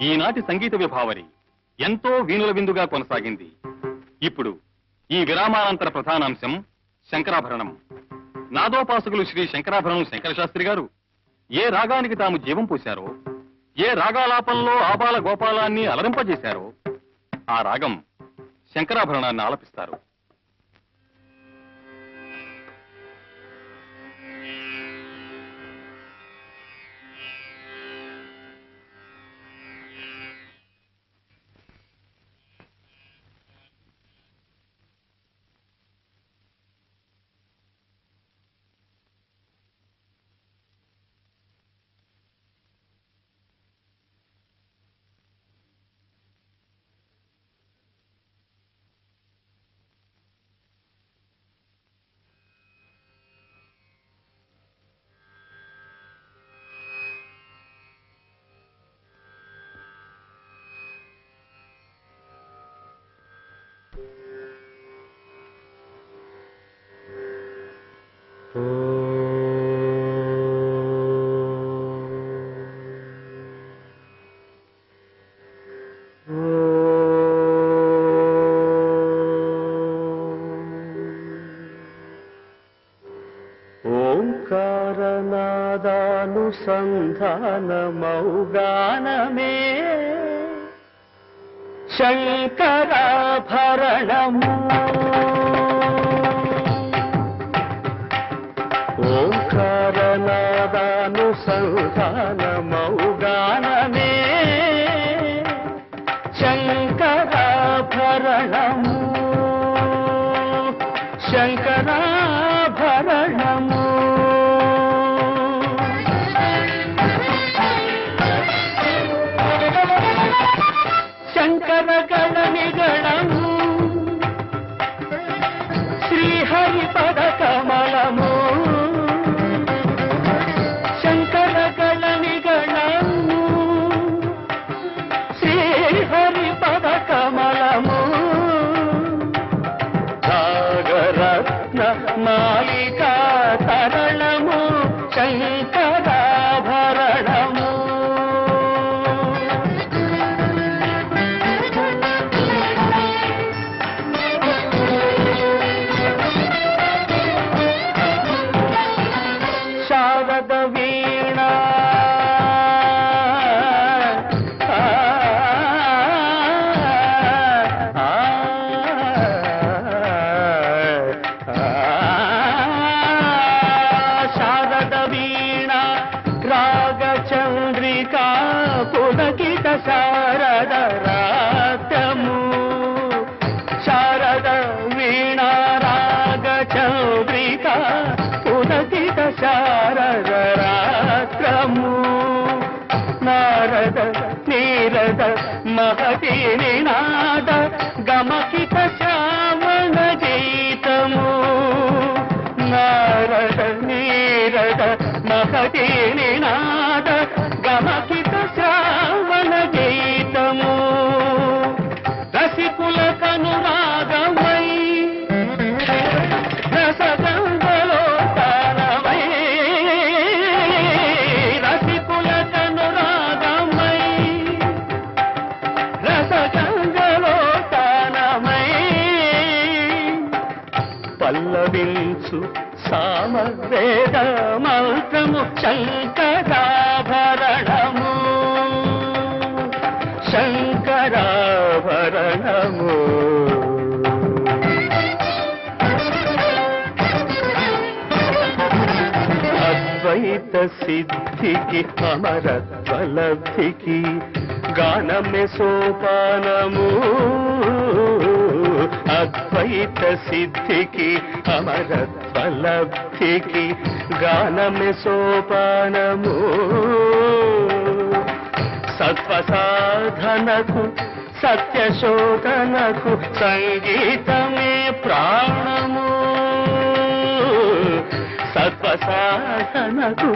ఈనాటి సంగీత విభావరి ఎంతో వీణుల విందుగా కొనసాగింది. ఇప్పుడు ఈ విరామానంతర ప్రధానాంశం శంకరాభరణం. నాదోపాసకులు శ్రీ శంకరాభరణం శంకరశాస్త్రి గారు ఏ రాగానికి తాము జీవం పోశారో, ఏ రాగాలాపంలో ఆబాల గోపాలాన్ని అలరింపజేశారో ఆ రాగం శంకరాభరణాన్ని ఆలపిస్తారు. ఓంకారనాదానుసంధానమౌగానమే శంకరాభరణము. ఓంకారనాదానుసంధానమౌగానమే శంకరాభరణము. శంకరాభరణము. శంకరగణనిగణము శ్రీహరిపద కమలము. శంకరగణనిగణము శ్రీహరిపద కమలము. సాగరత్న మాలికా తరణము శంకరాభరణము. శారద వీణ శారద వీణ రాగచంద్రికా పులకిత శారద రాత్రము. శారద వీణ రాగచంద్రికా పులకిత శారద రాత్రము. నారద నీరద మహతి నినాద గమకిత శ్రావణ గీతము. నారద నీరద మహతి నినాద గమకిత శ్రావణ గీతము. రసికుల కనురాగమై రసగంగలో తానమై. రసికుల కనురాగమై రసగంగలో తానమై. పల్లవించు సామవేద మంత్రము శంకరాభరణము. శంకరాభరణము. అద్వైత సిద్ధికి అమరత్వలబ్ధికి గానమే సోపానము. అద్వైత సిద్ధికి అమరత్వలబ్ధికి గానమే సోపానము. సత్వసాధనకు సత్యశోధనకు సంగీతమే ప్రాణము. సత్వసాధనకు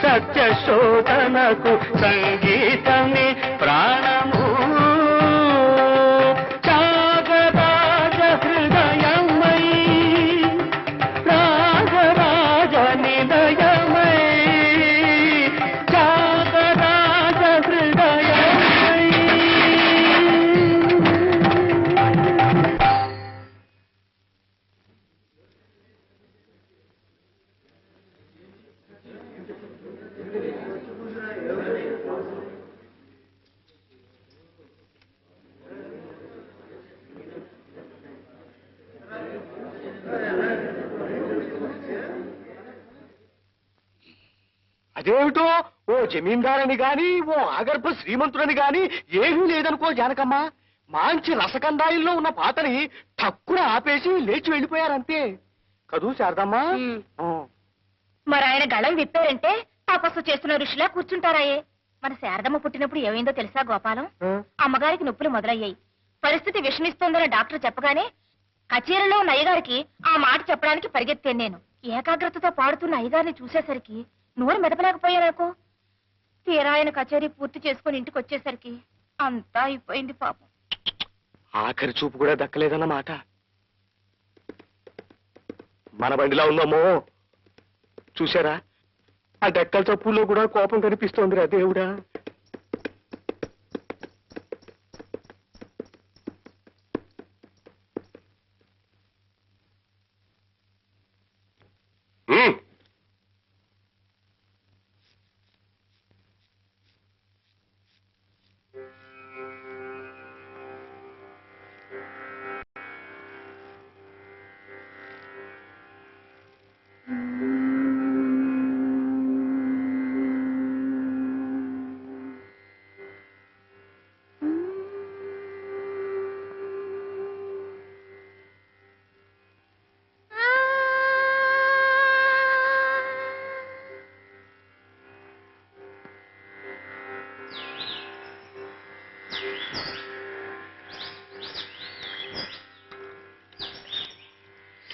సత్యశోధనకు సంగీతమే ప్రాణము. త్యాగరాజ హృదయమై రాగరాజ నిలయమై. త్యాగరాజ అదేమిటో ఓ జమీందారని గాని ఓ ఆగర్భ శ్రీమంతుడని గాని ఏమీ లేదనుకో జానకమ్మ. మంచి రసకందాయిల్లో ఉన్న పాతని తక్కువ ఆపేసి లేచి వెళ్ళిపోయారంతే కదూ శారదమ్మా. మరి ఆయన గళం విప్పారంటే తపస్సు చేస్తున్న ఋషిలా కూర్చుంటారాయే. మన శారదమ్మ పుట్టినప్పుడు ఏమైందో తెలుసా గోపాలం? అమ్మగారికి నొప్పులు మొదలయ్యాయి. పరిస్థితి విషమిస్తోందని డాక్టర్ చెప్పగానే కచేరీలో ఉన్న అయ్యగారికి ఆ మాట చెప్పడానికి పరిగెత్తాను నేను. ఏకాగ్రతతో పాడుతున్న అయ్యగారిని చూసేసరికి నోరు మెదపలేకపోయానుకో. తీరా ఆయన కచేరీ పూర్తి చేసుకుని ఇంటికి వచ్చేసరికి అంతా అయిపోయింది పాపం. ఆఖరి చూపు కూడా దక్కలేదన్నమాట. మన బండిలా ఉందమ్మో. చూసారా, ఆ డెక్కల చప్పుల్లో కూడా కోపం కనిపిస్తోందిరా దేవుడా.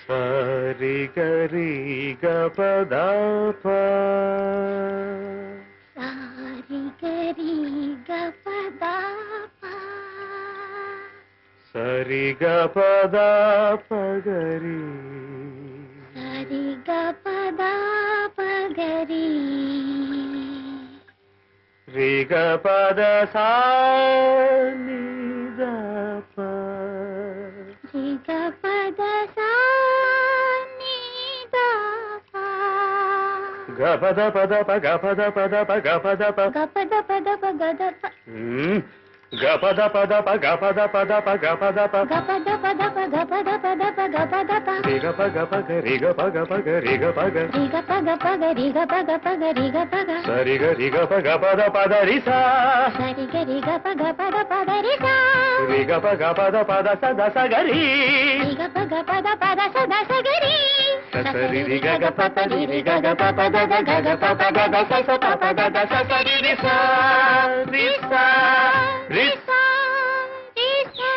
సరి గరి గపదప సారి గరి గపదప సరి గపదప గరి సరి గపదప గరి రి గపద సా ని దప రి గపద సా ని దప గపద పదప గపద పదప గపద ప గపద పదప గదప గపద పదప గపద పదప గపద ప గపద పదప గపద పదప గపద ప రి గప గప గరి గప గప గరి గప గ రి గప గప గరి గప గప గరి గప గ సరి గరి గప గపద పద రి సా సరి గరి గప గపద పద రి సా రి గప గపద పద స ద స గరి రి గప గపద పద స ద స గరి సరి రి గ గ ప ప రి రి గ గ ప ప ద ద గ గ ప ప ద ద స స ప ప ద ద స స రి రి సా రి సా రి సా రి సా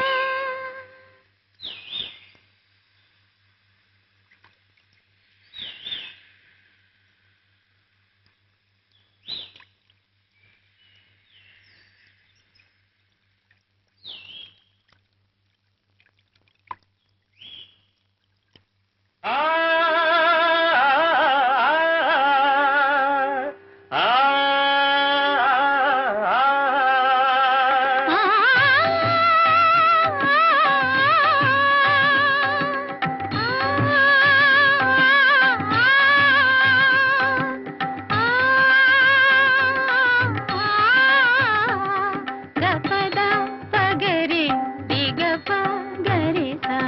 ఆ ఆ గపద పగరి దిగప గరి సా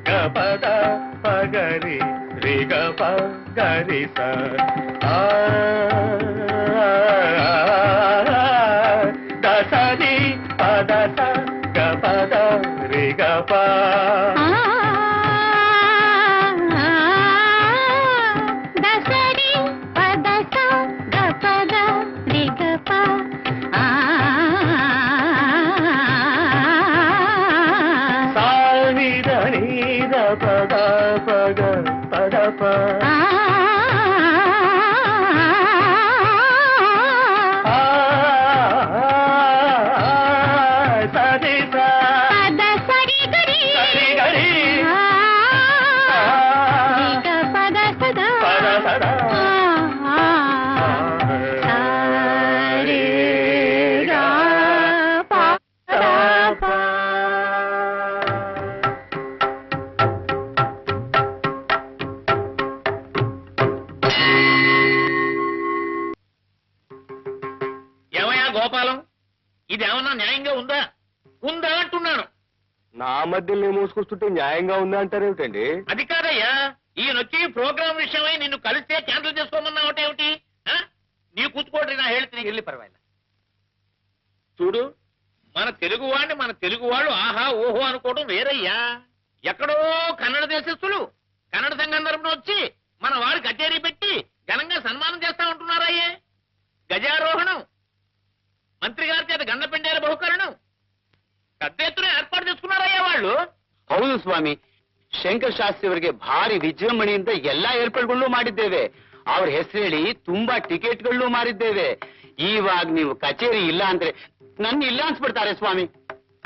గపద పగరి రి గప గరి స దసరి పద స గపద రి గప దసరి పద స గపద రి గప సాని దని ద పద పగ పద ప సరి స పద సరి గరి సరి గరి రి గపద సద పద సద సారి గ ప ద ప ఏమయ్యా గోపాలం, ఇదేమన్నా న్యాయంగా ఉందా? ఉందా అంటున్నాను. నా మధ్యలో మోసుకొస్తుంటే న్యాయంగా ఉందా అంటారేమిటండి? అది కాదయ్యా, కాదయ్యా, ఈయనొచ్చి ప్రోగ్రామ్ విషయమై నిన్ను కలిస్తే క్యాన్సిల్ చేసుకోమన్నావు ఏమిటి? నీ కూతుకోటి నా హేళి వెళ్ళి పర్వాలేదు. చూడు, మన తెలుగు వాళ్ళు ఆహా ఓహో అనుకోవడం వేరయ్యా. ఎక్కడో కన్నడ దేశస్తులు కన్నడ సంఘం తరపున వచ్చి మన వారి కచేరీ పెట్టి ఘనంగా సన్మానం చేస్తా ఉంటున్నారయ్యే. గజారోహణం, మంత్రి గారి చేత గండపెండేల బహుకరణం పెద్ద ఎత్తున ఏర్పాటు చేసుకున్నారయ్యా వాళ్ళు. ಹೌದು ಸ್ವಾಮಿ, ಶಂಕರ್ ಶಾಸ್ತ್ರಿ ಅವರಿಗೆ ಭಾರಿ ವಿಜೃಂಭಣೆಯಿಂದ ಎಲ್ಲಾ ಏರ್ಪಾಡುಗಳು ಮಾಡಿದ್ದೇವೆ. ಅವ್ರ ಹೆಸರು ಹೇಳಿ ತುಂಬಾ ಟಿಕೆಟ್ಗಳನ್ನು ಮಾರಿದ್ದೇವೆ. ಇವಾಗ ನೀವು ಕಚೇರಿ ಇಲ್ಲ ಅಂದ್ರೆ ನನ್ನ ಇಲ್ಲ ಅನ್ಸ್ಬಿಡ್ತಾರೆ ಸ್ವಾಮಿ.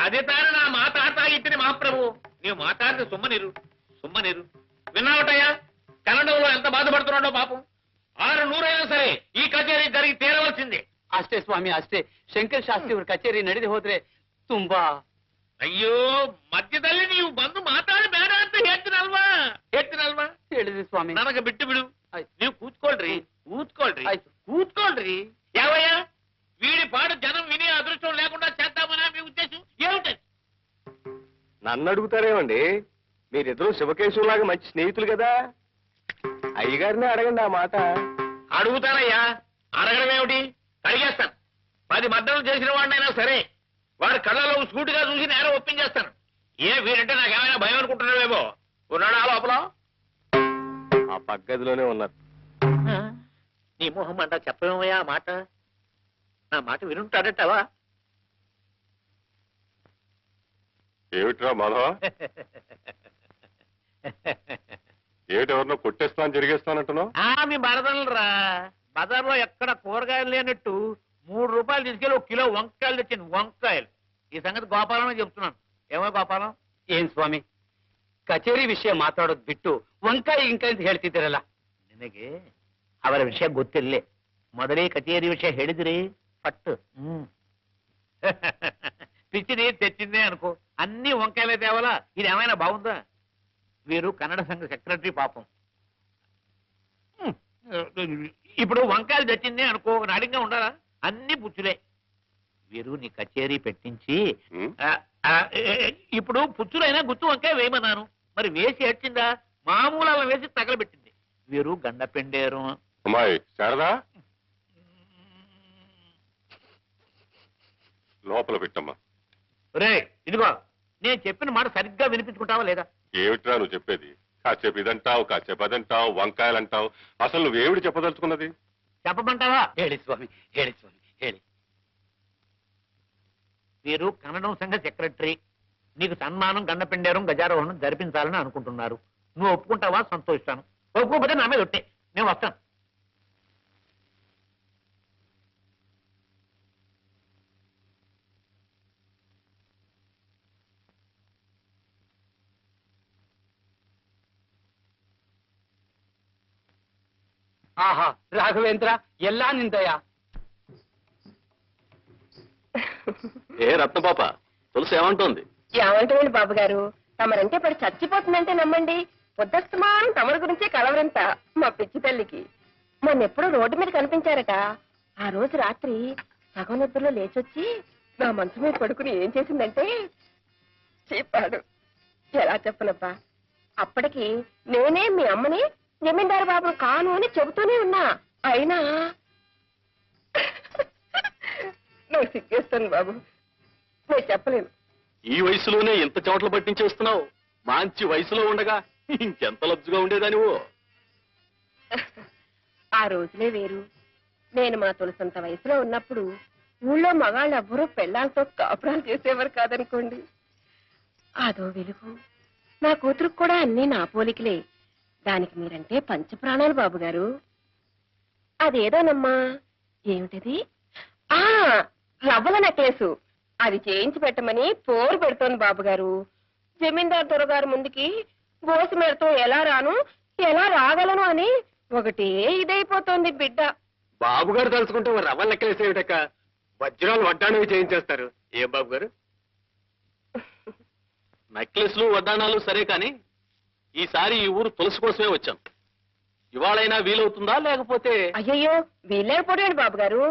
అదే తాను నా మాట్లాడతాగిత్తిని మహాప్రభు. నీవు మాట్లాడితే సుమ్మనిరు. విన్నావటయ్యా, కన్నడంలో ఎంత బాధపడుతున్నాడో పాపం. 600 అయినా సరే ఈ కచేరీ జరిగి తీరవలసిందే. ಅಷ್ಟೇ ಸ್ವಾಮಿ, ಅಷ್ಟೇ. ಶಂಕರ್ ಶಾಸ್ತ್ರಿ ಅವ್ರ ಕಚೇರಿ ನಡೆದು ಹೋದ್ರೆ ತುಂಬಾ. ಅಯ್ಯೋ ಮಧ್ಯದಲ್ಲಿ ನೀವು ಬಂದು ಮಾತಾಡಿ ಬೇಡ ಅಂತ ಹೇಳ್ತೀನಲ್ವಾ ಹೇಳಿದೆ ಸ್ವಾಮಿ. ನನಗೆ ಬಿಟ್ಟು ಬಿಡು. ನೀವು ಕೂತ್ಕೊಳ್ರಿ. ಆಯ್ತು. ಕೂತ್ಕೊಳ್ರಿ. ಯಾವಯ್ಯ, వీడి పాడు జనం వినే అదృష్టం లేకుండా చేద్దామనా మీ ఉద్దేశం ఏమిటి? నన్ను అడుగుతారేమండి? మీరిద్దరూ శివకేశవులాగా మంచి స్నేహితులు కదా, అయ్యగారిని అడగండి ఆ మాట. అడుగుతానయ్యా, అడగడం ఏమిటి? అడిగేస్తాను. 10 మద్దతులు చేసిన వాడినైనా సరే వాడి కళ్ళలో సూటిగా చూసి నేరం ఒప్పించేస్తాను. వీడంటే నాకేమైనా భయం అనుకుంటున్నావేమో. ఉన్నాడా లోపల? ఆ పగ్గదిలోనే ఉన్నారు. నీ మొహం అంట చెప్పమయ్యా ఆ మాట. నా మాట వినుంటాడటవా? ఏమిట్రా మాధవ, ఏమిటెవరినో కొట్టేస్తాను జరిగేస్తానంటున్నావు? మీ బరదలరా, బజార్లో ఎక్కడ కూరగాయలు లేనట్టు 3 రూపాయలు తీసుకెళ్ళి 1 కిలో వంకాయలు తెచ్చింది. వంకాయలు. ఈ సంగతి గోపాలమే చెప్తున్నాను. ఏమో గోపాలం? ಏನ್ ಸ್ವಾಮಿ, ಕಚೇರಿ ವಿಷಯ ಮಾತಾಡೋದ್ ಬಿಟ್ಟು ವಂಕಾಯಿ ಇಂಕಾಯಿ ಅಂತ ಹೇಳ್ತಿದ್ದೀರಲ್ಲ. ನಿನಗೆ ಅವರ ವಿಷಯ ಗೊತ್ತಿಲ್ಲೇ. ಮೊದಲೇ ಕಚೇರಿ ವಿಷಯ ಹೇಳಿದ್ರಿ పట్టు. పిచ్చిని తెచ్చిందే అనుకో, అన్ని వంకాయలే తేవాలా? ఇది ఏమైనా బాగుందా? వీరు కన్నడ సంఘ సెక్రటరీ పాపం. ఇప్పుడు వంకాయలు తెచ్చిందే అనుకో, నాడిగా ఉండాలా? అన్ని పుచ్చులే. వీరు నీ కచేరీ పెట్టించి ఇప్పుడు పుచ్చులైనా గుత్తు వంకాయ వేయమన్నాను. మరి వేసి ఏడ్చిందా? మామూలు అలా వేసి తగలబెట్టింది. వీరు గండ పెండేరు. అమ్మాయి శారదా, లోపల పెట్టమ్మా. రే ఇదిగో, నేను చెప్పిన మాట సరిగ్గా వినిపించుకుంటావా లేదా? ఏమిట్రా నువ్వు చెప్పేది? కాసేపు ఇదంటావు, కాసేపు అదంటావు, వంకాయలంటావు. అసలు నువ్వేమిటి చెప్పదలుచుకున్నది? చెప్పమంటావా? ಹೇಳಿ ಸ್ವಾಮಿ, ಹೇಳಿ ಸ್ವಾಮಿ, ಹೇಳಿ. వీరు కన్నడం సంఘ సెక్రటరీ. నీకు సన్మానం, గండపిండేరం, గజారోహణం జరిపించాలని అనుకుంటున్నారు. నువ్వు ఒప్పుకుంటావా? సంతోషిస్తాను. ఒప్పుకోకపోతే నా మీద ఒట్టే, నేను వస్తాను. ఆహా, రాఘవేంద్ర, ఎల్లా నిందయా. ఏ రత్నపాప, తులసి ఏమంటోంది? ఏమంటారండి బాబు గారు, తమరంటే పడి చచ్చిపోతుందంటే నమ్మండి. పొద్దస్తమానం తమరి గురించే కలవరంత మా పిచ్చి తల్లికి. మొన్నెప్పుడో రోడ్డు మీద కనిపించారట. ఆ రోజు రాత్రి సగం నిద్రలో లేచొచ్చి నా మనసు మీద పడుకుని ఏం చేసిందంటే చెప్పాడు. ఎలా చెప్పనబ్బా, అప్పటికి నేనే మీ అమ్మని జమీందారు బాబును కాను అని చెబుతూనే ఉన్నా. అయినా నాకు సిగ్గేస్తాను బాబు, నేను చెప్పలేను. ఈ వయసులోనే ఎంత చెమటలు పట్టించేస్తున్నావు? మంచి వయసులో ఉండగా ఇంకెంత లబ్జుగా ఉండేదానివో. ఆ రోజులే వేరు. నేను మా తులసంత వయసులో ఉన్నప్పుడు ఊళ్ళో మగాళ్ళు ఎవ్వరూ పెళ్ళాలతో కాపురాలు చేసేవారు కాదనుకోండి. అదో వెలుగు. నా కూతురుకు కూడా అన్నీ నా పోలికలే. దానికి మీరంటే పంచప్రాణాలు బాబు గారు. అదేదోనమ్మా, ఏమిటది? ఆ రవ్వల నెక్లెసు. అది చేయించి పెట్టమని పోరు పెడుతోంది బాబు గారు. జమీందారు దొరగారు ముందుకి బోసు మేడతో ఎలా రాను, ఎలా రాగలను అని ఒకటే ఇదైపోతోంది బిడ్డ. బాబు గారు తలుచుకుంటే రవ్వ లెక్కలేసేవిటక్క, వజ్రాలు వడ్డాణవి చేయించేస్తారు. ఏం బాబు గారు? నెక్లెస్లు వడ్డాణాలు సరే కాని ఈసారి ఈ ఊరు తులసి కోసమే వచ్చాం. ఇవాళైనా వీలవుతుందా, లేకపోతే? అయ్యయ్యో, వీలేకపోయాడు బాబు గారు.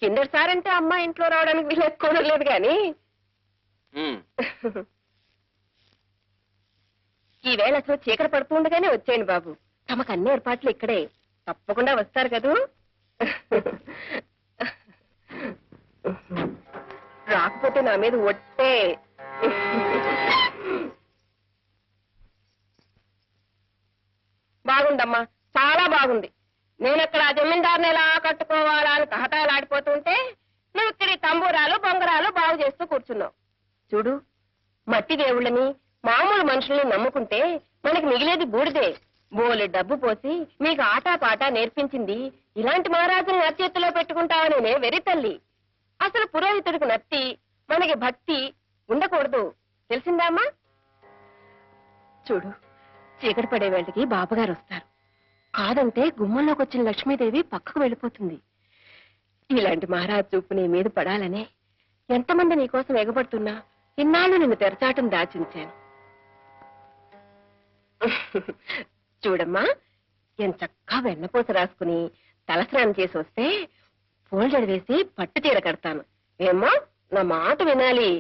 కిందటిసారంటే అమ్మ ఇంట్లో రావడానికి వీలేసుకోవడం లేదు గాని. ఈ వేళ అసలు చీకటి పడుతుండగానే వచ్చేయండి బాబు. తమకు అన్ని ఏర్పాట్లు ఇక్కడే. తప్పకుండా వస్తారు కదూ. రాకపోతే నా మీద ఒట్టే. బాగుందమ్మా, చాలా బాగుంది. నేనక్కడ ఆ జమీందారుని ఎలా కట్టుకోవాలా అని తహతాలాడిపోతుంటే నువ్వు ఇక్కడి తంబూరాలు బొంగరాలు బాగు చేస్తూ కూర్చున్నావు. చూడు, మట్టి దేవుళ్ళని మామూలు మనుషుల్ని నమ్ముకుంటే మనకి మిగిలేది బూడిదే. బోలె డబ్బు పోసి మీకు ఆటా పాట నేర్పించింది ఇలాంటి మహారాజుని నచ్చేత్తులో పెట్టుకుంటావనే వెరి తల్లి. అసలు పురోహితుడికి నత్తి, మనకి భక్తి ఉండకూడదు, తెలిసిందామా? చూడు, చీకటి పడే వేళకి బాబుగారు వస్తారు. కాదంటే గుమ్మంలోకి వచ్చిన లక్ష్మీదేవి పక్కకు వెళ్ళిపోతుంది. ఇలాంటి మహారాజు చూపు నీ మీద పడాలనే ఎంతమంది నీకోసం ఎగబడుతున్నా ఇన్నాళ్ళు నిన్ను తెరచాటం దాచించాను. చూడమ్మా, ఎంచక్కా వెన్నపూస రాసుకుని తలస్నానం చేసి వస్తే ఫోల్డర్ వేసి పట్టు చీర కడతాను. ఏమ్మా, నా మాట వినాలి.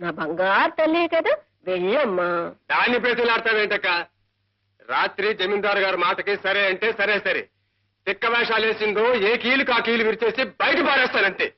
నా బంగారు తల్లే కదా, వెళ్ళమ్మా. దాన్ని ప్రతిలాడతావేంటక్క? రాత్రి జమీందారు గారి మాటకి సరే అంటే సరే సరే. తిక్క వేషాలు వేసిందో ఏ కీలు కా కీలు విరిచేసి బయట పారేస్తానంతే.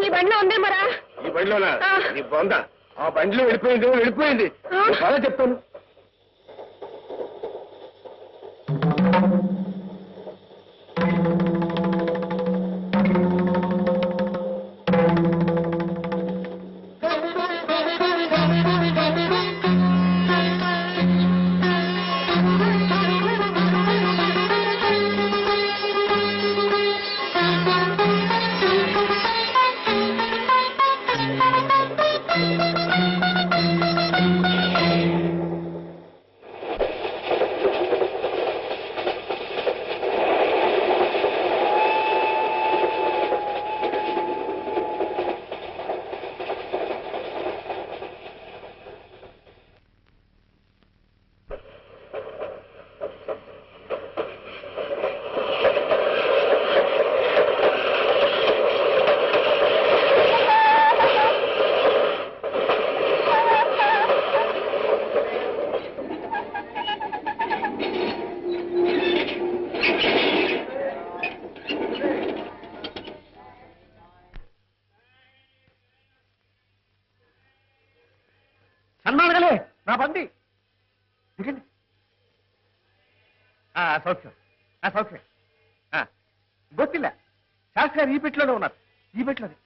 ఈ బండిలో ఉందే మరా? ఈ బండిలోనా? నీ బొంద ఆ బండిలో వెళ్ళిపోయింది. చాలా చెప్తాను. సన్మానగలే నా బండి దిగండి. సౌఖ్యం సౌఖ్యం. గొత్తిల్ల శాస్త్రి గారు ఈ పెట్టిలోనే ఉన్నారు. ఈ పెట్టిలోనే.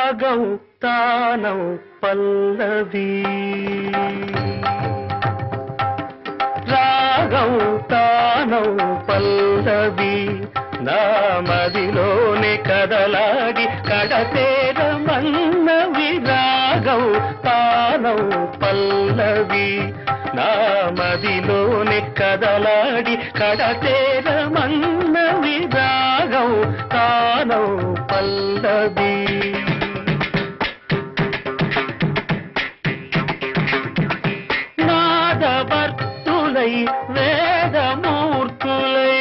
రాగం తానం పల్లవి రాగం తానం పల్లవి నా మదిలోనే కదలాడి కడతేరమన్నవి రాగం తానం పల్లవి నా మదిలోనే కదలాడి కడతేరమన్నవి రాగం తానం పల్లవి నాదవర్తులై వేదమూర్తులై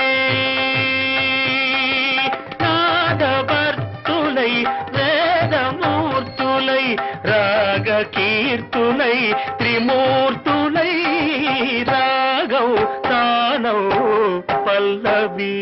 నాదవర్తులై వేదమూర్తులై రాగ కీర్తులై త్రిమూర్తులై రాగం తానం పల్లవి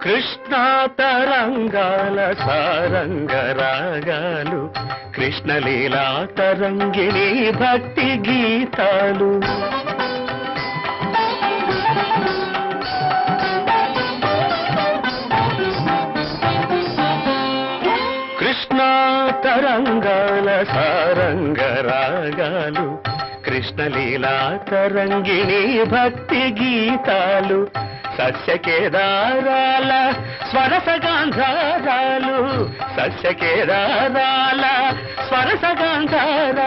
కృష్ణా తరంగాల సారంగ రాగాలు కృష్ణలీలా తరంగిణి భక్తి గీతాలు కృష్ణా తరంగాల సారంగ రాగాలు కృష్ణలీలా తరంగిణి భక్తి గీతాలు సస్యకేదారాల స్వరసగాంధారాలు సస్యకేదారాల స్వరసగాంధారాలు